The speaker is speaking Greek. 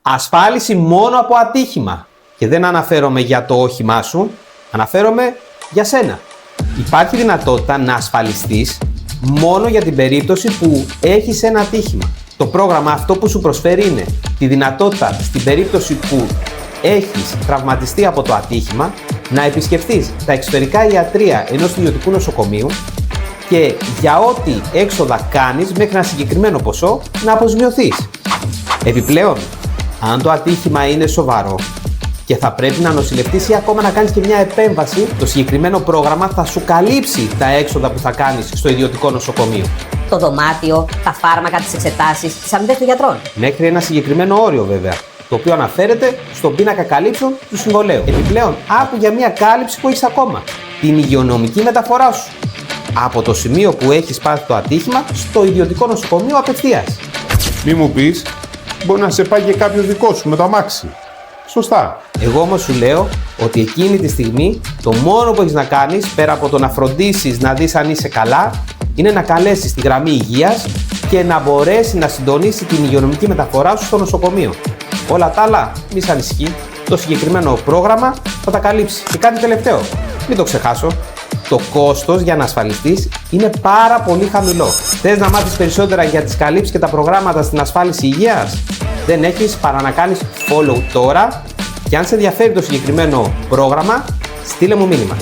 Ασφάλιση μόνο από ατύχημα. Και δεν αναφέρομαι για το όχημά σου, αναφέρομαι για σένα. Υπάρχει δυνατότητα να ασφαλιστείς μόνο για την περίπτωση που έχεις ένα ατύχημα. Το πρόγραμμα αυτό που σου προσφέρει είναι τη δυνατότητα στην περίπτωση που έχεις τραυματιστεί από το ατύχημα να επισκεφτείς τα εξωτερικά ιατρεία ενός ιδιωτικού νοσοκομείου και για ό,τι έξοδα κάνεις μέχρι ένα συγκεκριμένο ποσό να αποζημιωθείς. Επιπλέον, αν το ατύχημα είναι σοβαρό και θα πρέπει να νοσηλευτείς ή ακόμα να κάνεις και μια επέμβαση, το συγκεκριμένο πρόγραμμα θα σου καλύψει τα έξοδα που θα κάνεις στο ιδιωτικό νοσοκομείο. Το δωμάτιο, τα φάρμακα, τις εξετάσεις, τις αμοιβές των γιατρών. Μέχρι ένα συγκεκριμένο όριο βέβαια, το οποίο αναφέρεται στον πίνακα καλύψεων του συμβολέου. Επιπλέον, άκου για μια κάλυψη που έχεις ακόμα. Την υγειονομική μεταφορά σου. Από το σημείο που έχεις πάθει το ατύχημα στο ιδιωτικό νοσοκομείο απευθείας. Μη μου πεις, μπορεί να σε πάει και κάποιος δικό σου με το αμάξι. Σωστά. Εγώ όμως σου λέω ότι εκείνη τη στιγμή το μόνο που έχεις να κάνεις, πέρα από το να φροντίσεις να δεις αν είσαι καλά, είναι να καλέσεις τη γραμμή υγείας και να μπορέσει να συντονίσει την υγειονομική μεταφορά σου στο νοσοκομείο. Όλα τα άλλα, μη σ' ανησυχεί, το συγκεκριμένο πρόγραμμα θα τα καλύψει. Και κάτι τελευταίο, μην το ξεχάσω. Το κόστος για να ασφαλιστείς είναι πάρα πολύ χαμηλό. Θες να μάθεις περισσότερα για τις καλύψεις και τα προγράμματα στην ασφάλιση υγείας? Δεν έχεις παρά να κάνεις follow τώρα και αν σε ενδιαφέρει το συγκεκριμένο πρόγραμμα, στείλε μου μήνυμα.